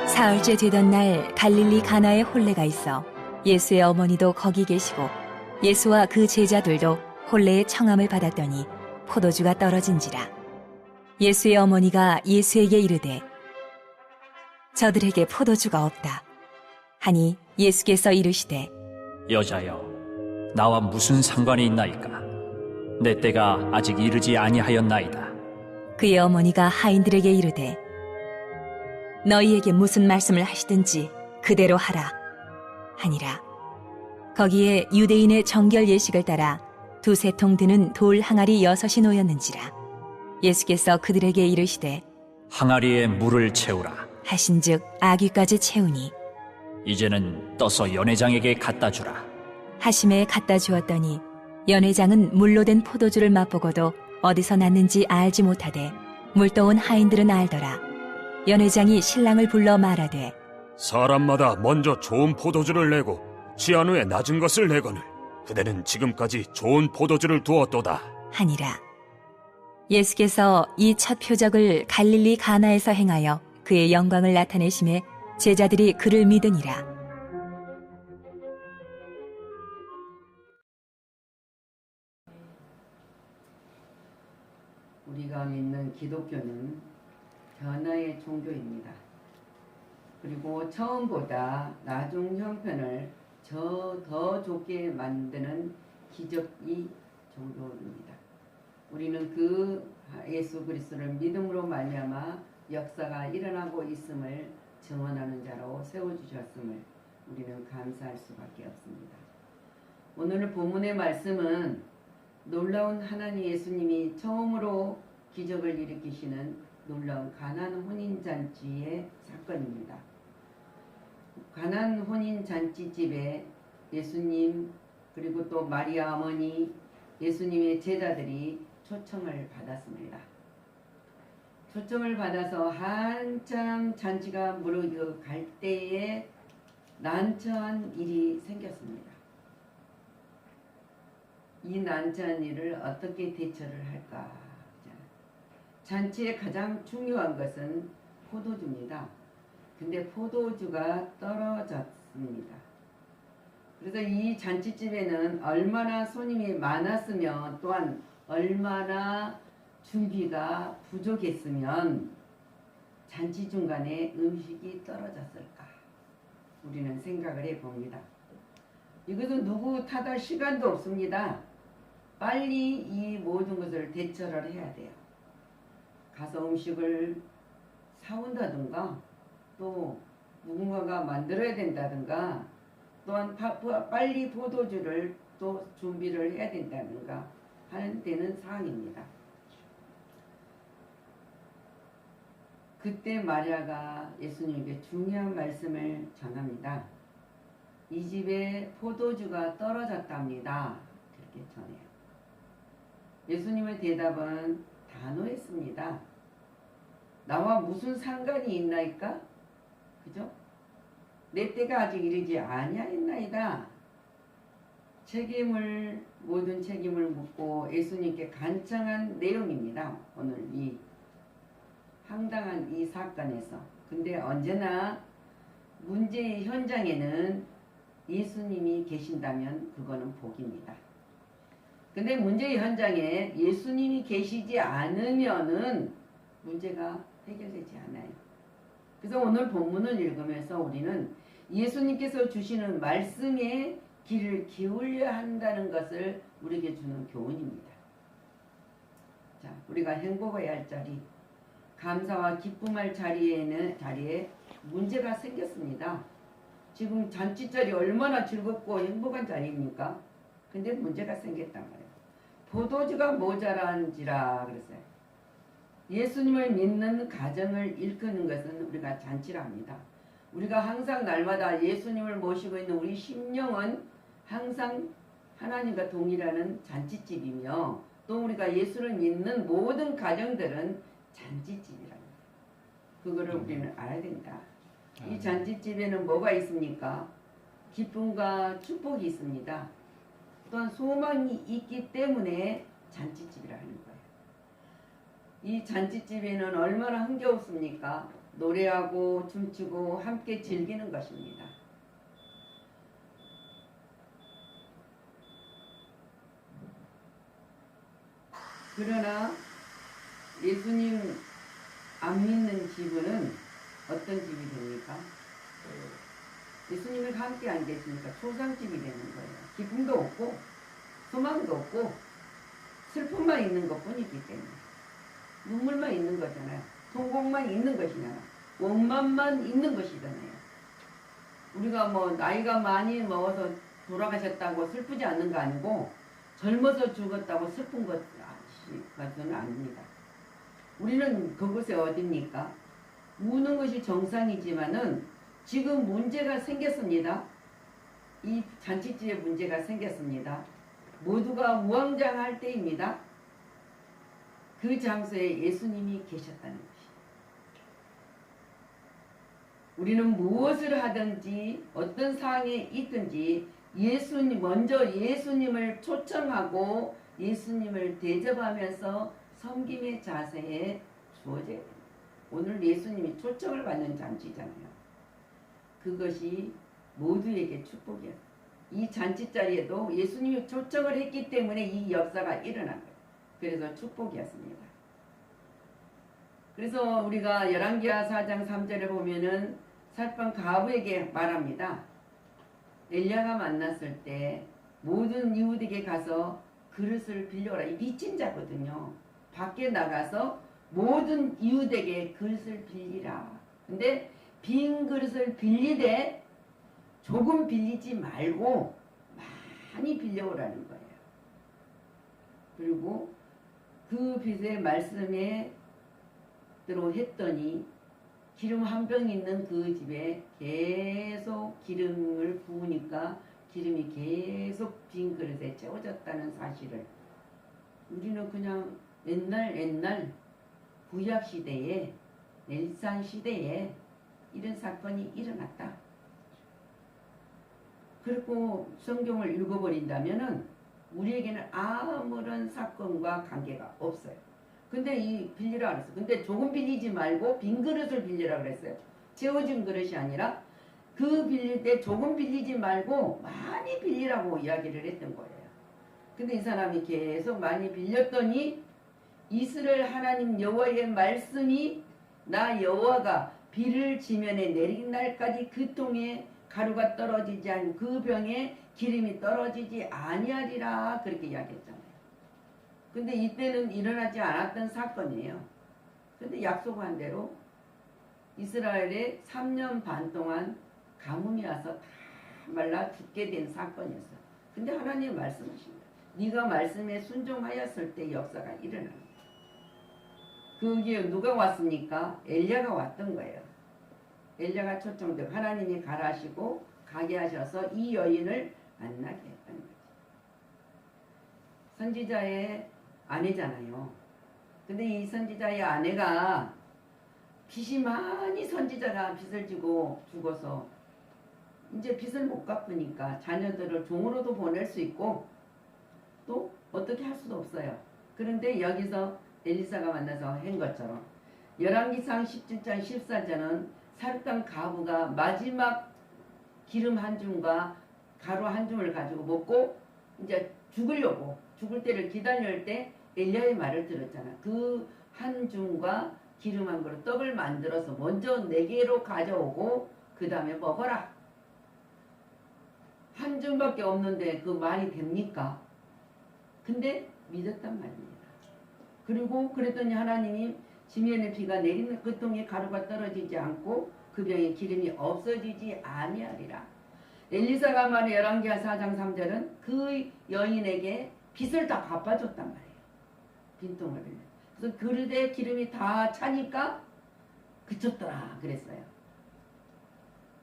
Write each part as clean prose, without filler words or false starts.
사흘째 되던 날 갈릴리 가나에 혼례가 있어 예수의 어머니도 거기 계시고 예수와 그 제자들도 혼례의 청함을 받았더니 포도주가 떨어진지라. 예수의 어머니가 예수에게 이르되 저들에게 포도주가 없다 하니 예수께서 이르시되 여자여, 나와 무슨 상관이 있나이까? 내 때가 아직 이르지 아니하였나이다. 그의 어머니가 하인들에게 이르되 너희에게 무슨 말씀을 하시든지 그대로 하라 하니라. 거기에 유대인의 정결 예식을 따라 두세 통 드는 돌 항아리 6이 놓였는지라. 예수께서 그들에게 이르시되 항아리에 물을 채우라. 하신즉 아귀까지 채우니 이제는 떠서 연회장에게 갖다 주라. 하심에 갖다 주었더니 연회장은 물로 된 포도주를 맛보고도 어디서 났는지 알지 못하되 물떠온 하인들은 알더라. 연회장이 신랑을 불러 말하되 사람마다 먼저 좋은 포도주를 내고 취한 후에 낮은 것을 내거늘 그대는 지금까지 좋은 포도주를 두었도다 하니라. 예수께서 이 첫 표적을 갈릴리 가나에서 행하여 그의 영광을 나타내심에 제자들이 그를 믿으니라. 우리가 믿는 기독교는 변화의 종교입니다. 그리고 처음보다 나중 형편을 더 좋게 만드는 기적이 종교입니다. 우리는 그 예수 그리스도를 믿음으로 말미암아 역사가 일어나고 있음을 증언하는 자로 세워주셨음을 우리는 감사할 수밖에 없습니다. 오늘 본문의 말씀은 놀라운 하나님 예수님이 처음으로 기적을 일으키시는 놀라운 가나안 혼인잔치의 사건입니다. 가나안 혼인잔치집에 예수님 그리고 또 마리아 어머니 예수님의 제자들이 초청을 받았습니다. 초청을 받아서 한참 잔치가 무르익어 갈 때에 난처한 일이 생겼습니다. 이 난처한 일을 어떻게 대처를 할까? 잔치의 가장 중요한 것은 포도주입니다. 근데 포도주가 떨어졌습니다. 그래서 이 잔치집에는 얼마나 손님이 많았으면 또한 얼마나 준비가 부족했으면 잔치 중간에 음식이 떨어졌을까? 우리는 생각을 해봅니다. 이것은 누구 탓할 시간도 없습니다. 빨리 이 모든 것을 대처를 해야 돼요. 가서 음식을 사온다든가 또 누군가가 만들어야 된다든가 또한 빨리 포도주를 또 준비를 해야 된다든가 하는 데는 사항입니다. 그때 마리아가 예수님에게 중요한 말씀을 전합니다. 이 집에 포도주가 떨어졌답니다. 그렇게 전해요. 예수님의 대답은 단호했습니다. 나와 무슨 상관이 있나이까? 그죠? 내 때가 아직 이르지 아니하였나이다. 모든 책임을 묻고 예수님께 간청한 내용입니다. 오늘 이 황당한 이 사건에서. 근데 언제나 문제의 현장에는 예수님이 계신다면 그거는 복입니다. 근데 문제의 현장에 예수님이 계시지 않으면은 문제가 해결되지 않아요. 그래서 오늘 본문을 읽으면서 우리는 예수님께서 주시는 말씀에 귀를 기울여야 한다는 것을 우리에게 주는 교훈입니다. 자, 우리가 행복해야 할 자리, 감사와 기쁨할 자리에 문제가 생겼습니다. 지금 잔치자리 얼마나 즐겁고 행복한 자리입니까? 근데 문제가 생겼단 말이에요. 포도주가 모자란지라 그랬어요. 예수님을 믿는 가정을 일컫는 것은 우리가 잔치라 합니다. 우리가 항상 날마다 예수님을 모시고 있는 우리 심령은 항상 하나님과 동일하는 잔치집이며 또 우리가 예수를 믿는 모든 가정들은 잔치집이랍니다. 그거를 우리는 알아야 된다. 이 잔치집에는 뭐가 있습니까? 기쁨과 축복이 있습니다. 또한 소망이 있기 때문에 잔치집이라 하는 거예요. 이 잔치집에는 얼마나 흥겨웠습니까? 노래하고 춤추고 함께 즐기는 것입니다. 그러나 예수님 안 믿는 집은 어떤 집이 됩니까? 예수님과 함께 안 계시니까 초상집이 되는 거예요. 기쁨도 없고 소망도 없고 슬픔만 있는 것뿐이기 때문에 눈물만 있는 거잖아요. 통곡만 있는 것이잖아요. 원망만 있는 것이잖아요. 우리가 뭐 나이가 많이 먹어서 돌아가셨다고 슬프지 않는 거 아니고 젊어서 죽었다고 슬픈 것은 아닙니다. 우리는 그곳에 어딥니까? 우는 것이 정상이지만은 지금 문제가 생겼습니다. 이 잔치집에 문제가 생겼습니다. 모두가 우왕좌왕할 때입니다. 그 장소에 예수님이 계셨다는 것입니다. 우리는 무엇을 하든지 어떤 상황에 있든지 먼저 예수님을 초청하고 예수님을 대접하면서 섬김의 자세에 주어져야 됩니다. 오늘 예수님이 초청을 받는 잔치잖아요. 그것이 모두에게 축복이었어요. 이 잔치 자리에도 예수님이 초청을 했기 때문에 이 역사가 일어난 거예요. 그래서 축복이었습니다. 그래서 우리가 열왕기하 4장 3절에 보면은 사르밧 가부에게 말합니다. 엘리야가 만났을 때 모든 이웃에게 가서 그릇을 빌려오라. 이 빚진 자거든요. 밖에 나가서 모든 이웃에게 그릇을 빌리라. 근데 빈 그릇을 빌리되 조금 빌리지 말고 많이 빌려오라는 거예요. 그리고 그 빚의 말씀에 대로 했더니 기름 한 병 있는 그 집에 계속 기름을 부으니까 기름이 계속 빈 그릇에 채워졌다는 사실을 우리는 그냥 옛날 구약 시대에 넬산 시대에 이런 사건이 일어났다. 그리고 성경을 읽어버린다면은 우리에게는 아무런 사건과 관계가 없어요. 근데 이 빌리라 그랬어. 근데 조금 빌리지 말고 빈 그릇을 빌리라 그랬어요. 채워진 그릇이 아니라 그 빌릴 때 조금 빌리지 말고 많이 빌리라고 이야기를 했던 거예요. 근데 이 사람이 계속 많이 빌렸더니 이스라엘 하나님 여호와의 말씀이 나 여호와가 비를 지면에 내린 날까지 그 통에 가루가 떨어지지 않고 그 병에 기름이 떨어지지 아니하리라 그렇게 이야기했잖아요. 근데 이때는 일어나지 않았던 사건이에요. 근데 약속한 대로 이스라엘에 3년 반 동안 가뭄이 와서 다 말라 죽게 된 사건이었어요. 근데 하나님이 말씀하십니다. 네가 말씀에 순종하였을 때 역사가 일어납니다. 그게 누가 왔습니까? 엘리야가 왔던 거예요. 엘리야가 초청되고 하나님이 가라하시고 가게 하셔서 이 여인을 만나게 했다는 거죠. 선지자의 아내잖아요. 근데 이 선지자의 아내가 빚이 많이 선지자가 빚을 지고 죽어서 이제 빚을 못 갚으니까 자녀들을 종으로도 보낼 수 있고 또 어떻게 할 수도 없어요. 그런데 여기서 엘리사가 만나서 한 것처럼 열왕기상 17장 14절은 사르밧 가부가 마지막 기름 한 줌과 가루 한 줌을 가지고 먹고 이제 죽을 때를 기다릴 때 엘리야의 말을 들었잖아. 그 한 줌과 기름 한 그릇 떡을 만들어서 먼저 내게로 가져오고 그 다음에 먹어라. 한 줌밖에 없는데 그 말이 됩니까? 근데 믿었단 말입니다. 그리고 그랬더니 하나님이 지면에 비가 내리는 그 통에 가루가 떨어지지 않고 그 병에 기름이 없어지지 아니하리라. 엘리사가 말한 열왕기하 4장 3절은 그 여인에게 빚을 다 갚아줬단 말이에요. 빈통을 빌려. 그래서 그릇에 기름이 다 차니까 그쳤더라 그랬어요.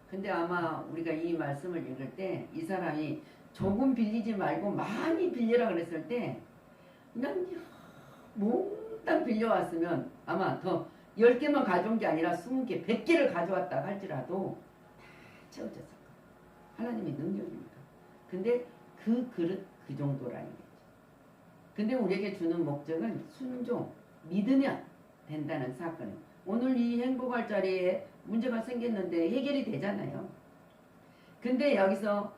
근데 아마 우리가 이 말씀을 읽을 때 이 사람이 조금 빌리지 말고 많이 빌려라 그랬을 때 그냥 몽땅 빌려왔으면 아마 더 10개만 가져온 게 아니라 20개, 100개를 가져왔다 할지라도 다 채워졌을 거예요. 하나님의 능력입니다. 근데 그 그릇 그 정도라는 거죠. 근데 우리에게 주는 목적은 순종, 믿으면 된다는 사건은 오늘 이 행복할 자리에 문제가 생겼는데 해결이 되잖아요. 근데 여기서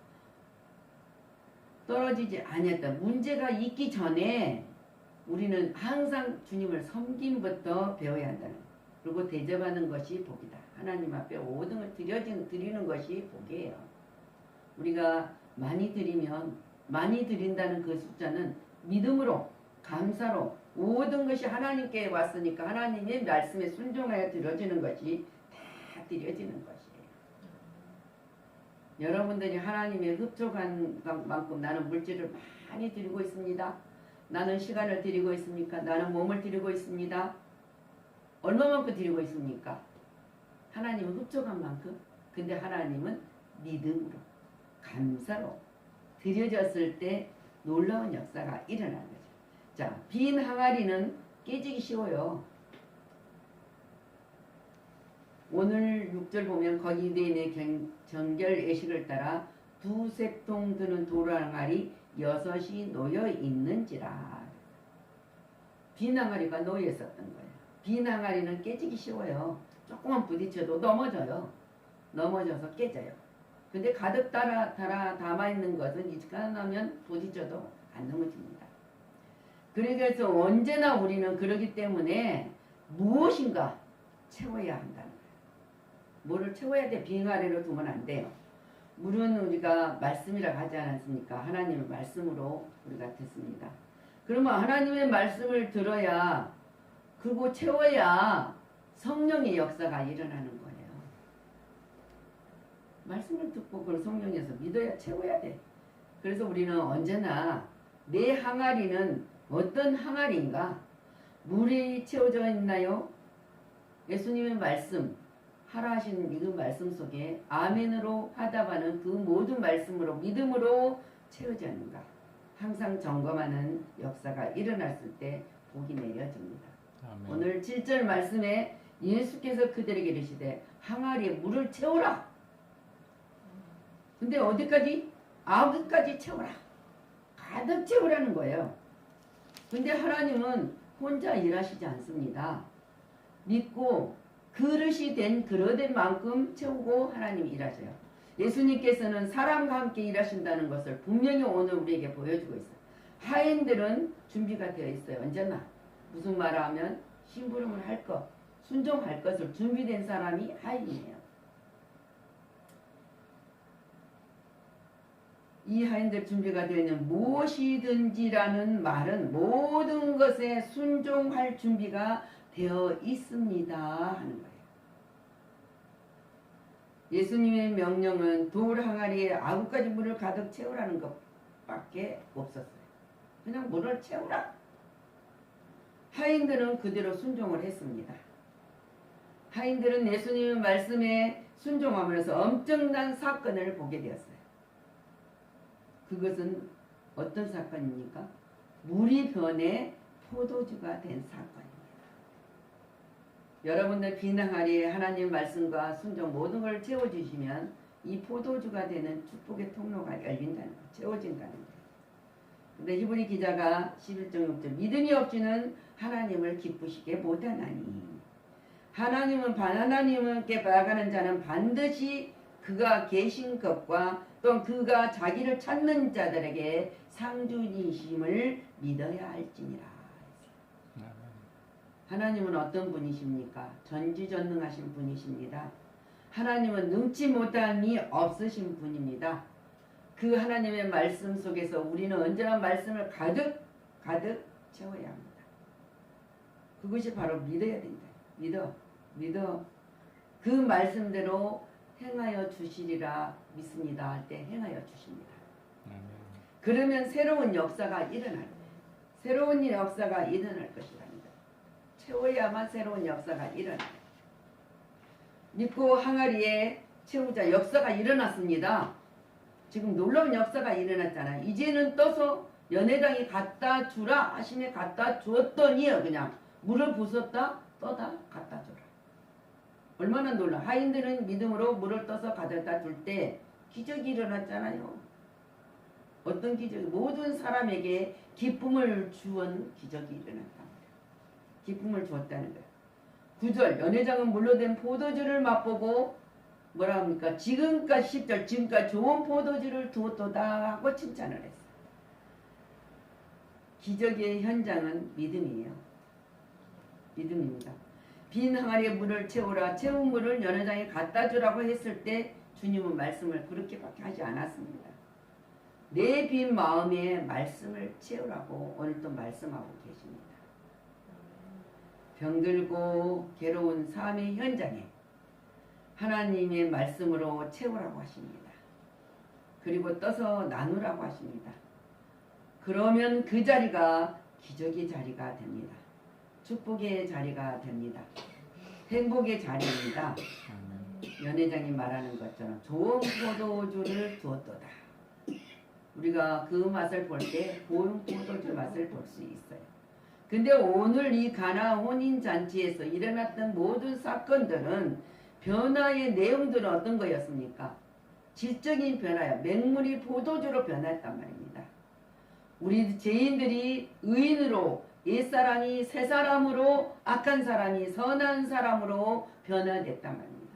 떨어지지 아니었다. 문제가 있기 전에 우리는 항상 주님을 섬김부터 배워야 한다는 거예요. 그리고 대접하는 것이 복이다. 하나님 앞에 모든 걸 드리는 것이 복이에요. 우리가 많이 드리면 많이 드린다는 그 숫자는 믿음으로 감사로 모든 것이 하나님께 왔으니까 하나님의 말씀에 순종하여 드려지는 것이 다 드려지는 것이에요. 여러분들이 하나님의 흡족한 만큼 나는 물질을 많이 드리고 있습니다. 나는 시간을 드리고 있습니까? 나는 몸을 드리고 있습니다. 얼마만큼 드리고 있습니까? 하나님은 흡족한 만큼. 근데 하나님은 믿음으로 감사로 드려졌을 때 놀라운 역사가 일어나는 거죠. 자, 빈 항아리는 깨지기 쉬워요. 오늘 6절 보면 거기 유대인의 정결 예식을 따라 두세 통 드는 돌항아리 6이 놓여 있는지라. 빈 항아리가 놓여 있었던 거예요. 빈 항아리는 깨지기 쉬워요. 조금만 부딪혀도 넘어져요. 넘어져서 깨져요. 근데 가득 담아있는 것은 이지가 나면 부딪혀도 안 넘어집니다. 그래서 언제나 우리는 그러기 때문에 무엇인가 채워야 한다는 거예요. 뭐를 채워야 돼? 빈 항아리로 두면 안 돼요. 물은 우리가 말씀이라고 하지 않았습니까? 하나님의 말씀으로 우리가 듣습니다. 그러면 하나님의 말씀을 들어야 그리고 채워야 성령의 역사가 일어나는 거예요. 말씀을 듣고 그걸 성령에서 믿어야 채워야 돼. 그래서 우리는 언제나 내 항아리는 어떤 항아리인가? 물이 채워져 있나요? 예수님의 말씀 하라 하신 이 말씀 속에 아멘으로 화답하는 그 모든 말씀으로 믿음으로 채워져 있는가? 항상 점검하는 역사가 일어났을 때 복이 내려집니다. 아멘. 오늘 7절 말씀에 예수께서 그들에게 이르시되 항아리에 물을 채우라. 근데 어디까지? 아귀까지 채우라. 가득 채우라는 거예요. 근데 하나님은 혼자 일하시지 않습니다. 믿고 그릇이 된 그릇된 만큼 채우고 하나님이 일하셔요. 예수님께서는 사람과 함께 일하신다는 것을 분명히 오늘 우리에게 보여주고 있어요. 하인들은 준비가 되어 있어요. 언제나. 무슨 말을 하면 심부름을 할 것, 순종할 것을 준비된 사람이 하인이에요. 이 하인들 준비가 되어 있는 무엇이든지라는 말은 모든 것에 순종할 준비가 되어 있습니다 하는 거예요. 예수님의 명령은 돌 항아리에 아구까지 물을 가득 채우라는 것밖에 없었어요. 그냥 물을 채우라. 하인들은 그대로 순종을 했습니다. 하인들은 예수님의 말씀에 순종하면서 엄청난 사건을 보게 되었어요. 그것은 어떤 사건입니까? 물이 변해 포도주가 된 사건입니다. 여러분들 빈 항아리에 하나님 말씀과 순종 모든 걸 채워주시면 이 포도주가 되는 축복의 통로가 열린다는 거, 채워진다는 거예요. 근데 히브리 기자가 11.6절 믿음이 없이는 하나님을 기쁘시게 못하나니 하나님은 하나님께 나아가는 자는 반드시 그가 계신 것과 또 그가 자기를 찾는 자들에게 상주이심을 믿어야 할지니라. 하나님은 어떤 분이십니까? 전지전능하신 분이십니다. 하나님은 능치 못함이 없으신 분입니다. 그 하나님의 말씀 속에서 우리는 언제나 말씀을 가득 채워야 합니다. 그것이 바로 믿어야 된다. 믿어. 그 말씀대로 행하여 주시리라 믿습니다 할 때 행하여 주십니다. 그러면 새로운 역사가 일어날 거예요. 새로운 역사가 일어날 것이랍니다. 채워야만 새로운 역사가 일어나요. 믿고 항아리에 채우자. 역사가 일어났습니다. 지금 놀라운 역사가 일어났잖아요. 이제는 떠서 연회장이 갖다 주라 하심에 갖다 주었더니요. 그냥 물을 부었다 떠다 갖다 주라. 얼마나 놀라. 하인들은 믿음으로 물을 떠서 가져다 줄 때 기적이 일어났잖아요. 어떤 기적이? 모든 사람에게 기쁨을 주은 기적이 일어났다. 기쁨을 주었다는 거예요. 9절 연회장은 물로 된 포도주를 맛보고 뭐라 합니까? 지금까지 10절 지금까지 좋은 포도주를 두었도다 하고 칭찬을 했어요. 기적의 현장은 믿음이에요. 믿음입니다. 빈 항아리에 물을 채우라. 채운 물을 연회장에 갖다 주라고 했을 때 주님은 말씀을 그렇게밖에 하지 않았습니다. 내 빈 마음에 말씀을 채우라고 오늘 또 말씀하고 계십니다. 병들고 괴로운 삶의 현장에 하나님의 말씀으로 채우라고 하십니다. 그리고 떠서 나누라고 하십니다. 그러면 그 자리가 기적의 자리가 됩니다. 축복의 자리가 됩니다. 행복의 자리입니다. 연회장이 말하는 것처럼 좋은 포도주를 두었도다. 우리가 그 맛을 볼 때 좋은 포도주 맛을 볼 수 있어요. 근데 오늘 이 가나 혼인잔치에서 일어났던 모든 사건들은 변화의 내용들은 어떤 거였습니까? 질적인 변화야. 맹물이 포도주로 변했단 말입니다. 우리 죄인들이 의인으로 옛사람이 새사람으로 악한 사람이 선한 사람으로 변화됐단 말입니다.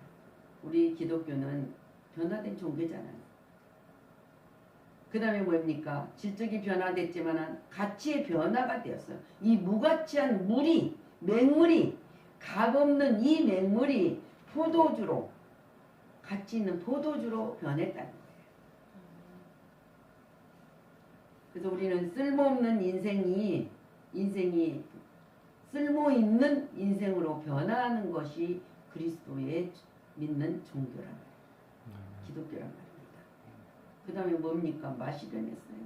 우리 기독교는 변화된 종교잖아요. 그 다음에 뭡니까? 질적이 변화됐지만 가치의 변화가 되었어요. 이 무가치한 물이 맹물이 값없는 이 맹물이 포도주로 가치 있는 포도주로 변했다는 거예요. 그래서 우리는 쓸모없는 인생이 쓸모있는 인생으로 변화하는 것이 그리스도의 믿는 종교란 말이에요. 기독교란 말입니다. 그 다음에 뭡니까? 맛이 변했어요.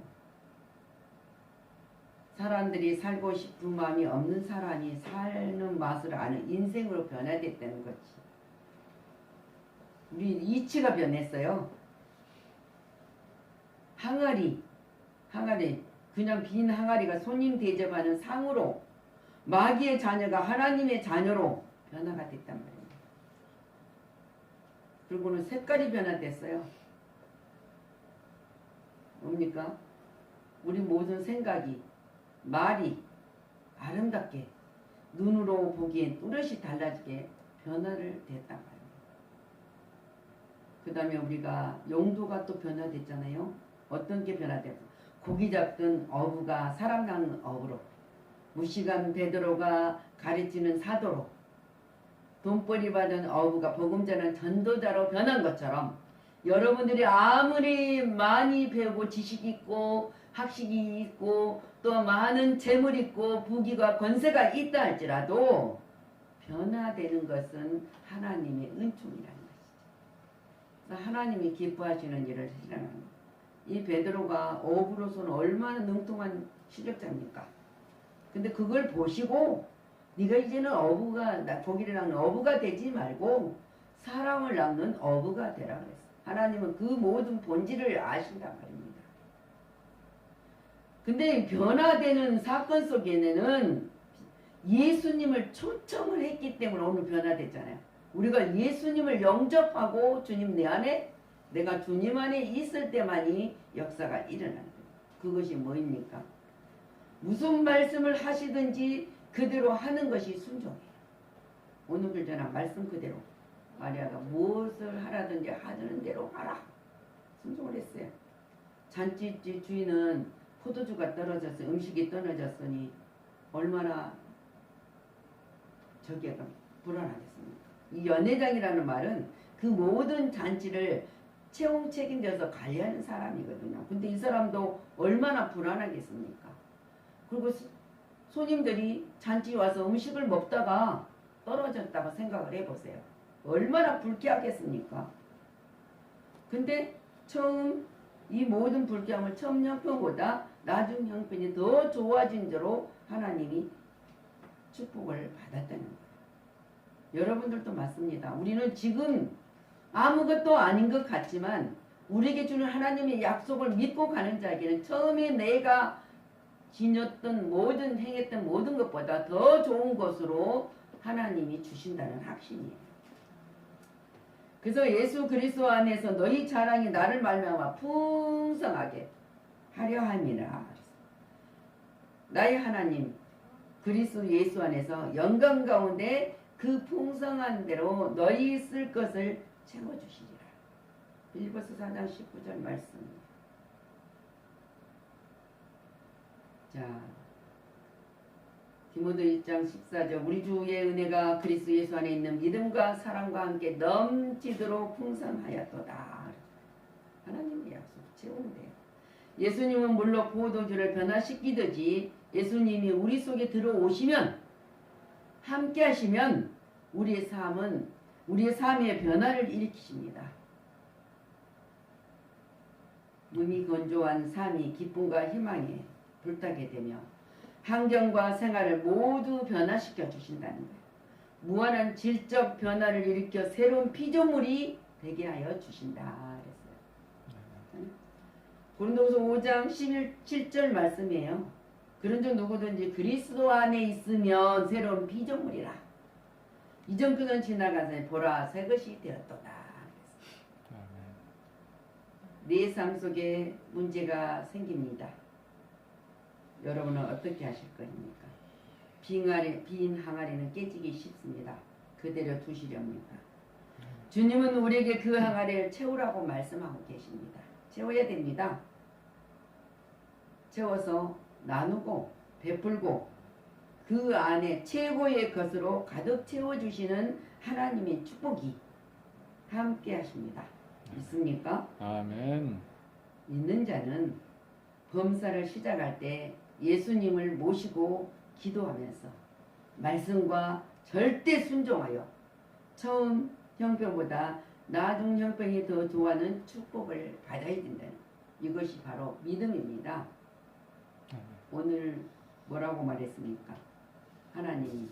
사람들이 살고 싶은 마음이 없는 사람이 사는 맛을 아는 인생으로 변화됐다는 거지. 우리 이치가 변했어요. 항아리 그냥 빈 항아리가 손님 대접하는 상으로 마귀의 자녀가 하나님의 자녀로 변화가 됐단 말입니다. 그리고는 색깔이 변화됐어요. 뭡니까? 우리 모든 생각이 말이 아름답게 눈으로 보기엔 뚜렷이 달라지게 변화를 됐단 말입니다. 그 다음에 우리가 용도가 또 변화됐잖아요. 어떤 게 변화됐어? 고기 잡던 어부가 사람 낚는 어부로, 무식한 베드로가 가르치는 사도로, 돈벌이 받은 어부가 복음 전하는 전도자로 변한 것처럼 여러분들이 아무리 많이 배우고 지식 있고 학식이 있고 또 많은 재물 있고 부귀가 권세가 있다 할지라도 변화되는 것은 하나님의 은총이라는 것이죠. 하나님이 기뻐하시는 일을 실현하는 것. 이 베드로가 어부로서는 얼마나 능통한 실력자입니까? 근데 그걸 보시고 네가 이제는 고기를 낚는 어부가 되지 말고 사람을 낚는 어부가 되라 그랬어요. 하나님은 그 모든 본질을 아신단 말입니다. 근데 변화되는 사건 속에는 예수님을 초청을 했기 때문에 오늘 변화됐잖아요. 우리가 예수님을 영접하고 주님 내 안에 내가 주님 안에 있을 때만이 역사가 일어나는 거예요. 그것이 뭐입니까? 무슨 말씀을 하시든지 그대로 하는 것이 순종이에요. 오늘 글자나 말씀 그대로 마리아가 무엇을 하라든지 하는 대로 하라. 순종을 했어요. 잔치집 주인은 포도주가 떨어졌어요. 음식이 떨어졌으니 얼마나 저기가 불안하겠습니까? 이 연회장이라는 말은 그 모든 잔치를 채용 책임져서 관리하는 사람이거든요. 근데 이 사람도 얼마나 불안하겠습니까? 그리고 손님들이 잔치 와서 음식을 먹다가 떨어졌다고 생각을 해보세요. 얼마나 불쾌하겠습니까? 근데 처음 이 모든 불쾌함을 처음 형편보다 나중 형편이 더 좋아진 대로 하나님이 축복을 받았다는 거예요. 여러분들도 맞습니다. 우리는 지금 아무것도 아닌 것 같지만 우리에게 주는 하나님의 약속을 믿고 가는 자에게는 처음에 내가 지녔던 모든 행했던 모든 것보다 더 좋은 것으로 하나님이 주신다는 확신이에요. 그래서 예수 그리스도 안에서 너희 자랑이 나를 말미암아 풍성하게 하려 함이라. 나의 하나님 그리스도 예수 안에서 영광 가운데 그 풍성한 대로 너희 쓸 것을 채워주시리라. 빌립보서 4장 19절 말씀. 자, 디모데 1장 14절 우리 주의 은혜가 그리스도 예수 안에 있는 믿음과 사랑과 함께 넘치도록 풍성하였도다. 하나님의 약속 채우는데요. 예수님은 물론 포도주를 변화시키듯이 예수님이 우리 속에 들어오시면 함께 하시면 우리의 삶의 변화를 일으키십니다. 몸이 건조한 삶이 기쁨과 희망에 불타게 되며 환경과 생활을 모두 변화시켜 주신다는 거예요. 무한한 질적 변화를 일으켜 새로운 피조물이 되게 하여 주신다 그랬어요. 고린도후서 5장 17절 말씀이에요. 그런즉 누구든지 그리스도 안에 있으면 새로운 피조물이라. 이전 것은 지나가서 보라 새 것이 되었도다. 내 삶 속에 문제가 생깁니다. 여러분은 어떻게 하실 겁니까? 빈 항아리는 깨지기 쉽습니다. 그대로 두시렵니까? 주님은 우리에게 그 항아리를 채우라고 말씀하고 계십니다. 채워야 됩니다. 채워서 나누고 베풀고 그 안에 최고의 것으로 가득 채워주시는 하나님의 축복이 함께 하십니다. 믿습니까? 아멘. 믿는 자는 범사를 시작할 때 예수님을 모시고 기도하면서 말씀과 절대 순종하여 처음 형편보다 나중 형편이 더 좋아하는 축복을 받아야 된다는 이것이 바로 믿음입니다. 오늘 뭐라고 말했습니까? 하나님이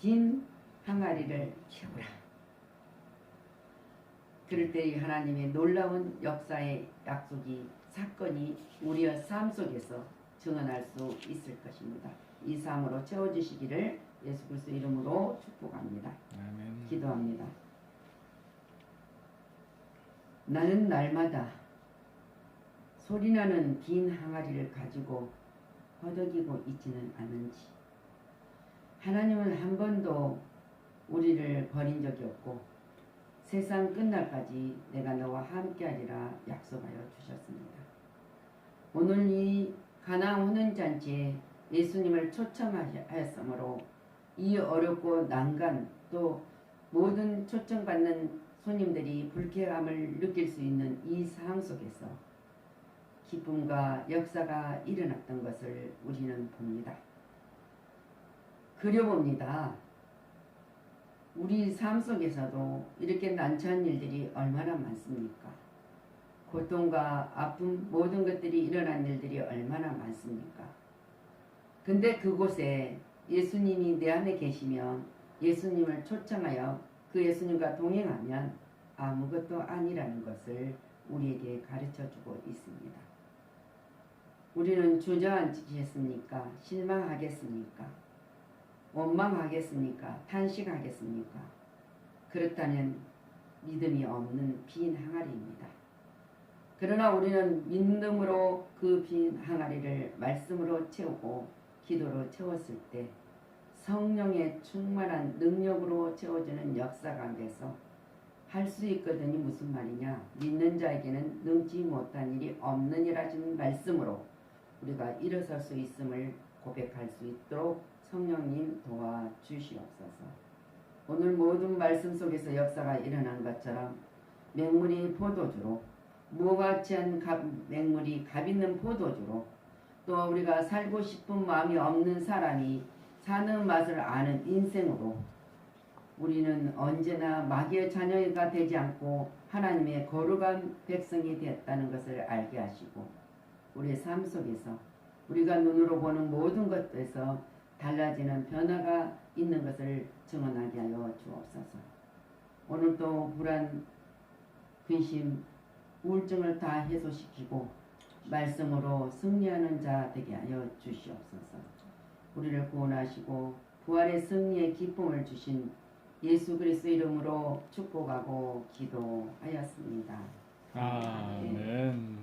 빈 항아리를 채우라. 그럴 때 하나님의 놀라운 역사의 약속이 사건이 우리의 삶 속에서 증언할 수 있을 것입니다. 이 삶으로 채워주시기를 예수 그리스도 이름으로 축복합니다. 아멘. 기도합니다. 나는 날마다 소리나는 빈 항아리를 가지고 허덕이고 있지는 않은지 하나님은 한 번도 우리를 버린 적이 없고 세상 끝날까지 내가 너와 함께하리라 약속하여 주셨습니다. 오늘 이 가나안 혼인잔치에 예수님을 초청하였으므로 이 어렵고 난간 또 모든 초청받는 손님들이 불쾌함을 느낄 수 있는 이 상황 속에서 기쁨과 역사가 일어났던 것을 우리는 봅니다. 그려봅니다. 우리 삶 속에서도 이렇게 난처한 일들이 얼마나 많습니까? 고통과 아픔 모든 것들이 일어난 일들이 얼마나 많습니까? 근데 그곳에 예수님이 내 안에 계시면 예수님을 초청하여 그 예수님과 동행하면 아무것도 아니라는 것을 우리에게 가르쳐주고 있습니다. 우리는 주저앉겠습니까? 실망하겠습니까? 원망하겠습니까? 탄식하겠습니까? 그렇다면 믿음이 없는 빈 항아리입니다. 그러나 우리는 믿음으로 그 빈 항아리를 말씀으로 채우고 기도로 채웠을 때 성령의 충만한 능력으로 채워주는 역사 가운데서 할 수 있거든요. 무슨 말이냐? 믿는 자에게는 능지 못한 일이 없느니라는 말씀으로 우리가 일어설 수 있음을 고백할 수 있도록 성령님 도와주시옵소서. 오늘 모든 말씀 속에서 역사가 일어난 것처럼 맹물이 포도주로 무같이한 맹물이 값있는 포도주로 또 우리가 살고 싶은 마음이 없는 사람이 사는 맛을 아는 인생으로 우리는 언제나 마귀의 자녀가 되지 않고 하나님의 거룩한 백성이 되었다는 것을 알게 하시고 우리의 삶 속에서 우리가 눈으로 보는 모든 것에서 달라지는 변화가 있는 것을 증언하게 하여 주옵소서. 오늘도 불안, 근심, 우울증을 다 해소시키고 말씀으로 승리하는 자 되게 하여 주시옵소서. 우리를 구원하시고 부활의 승리의 기쁨을 주신 예수 그리스도 이름으로 축복하고 기도하였습니다. 아멘.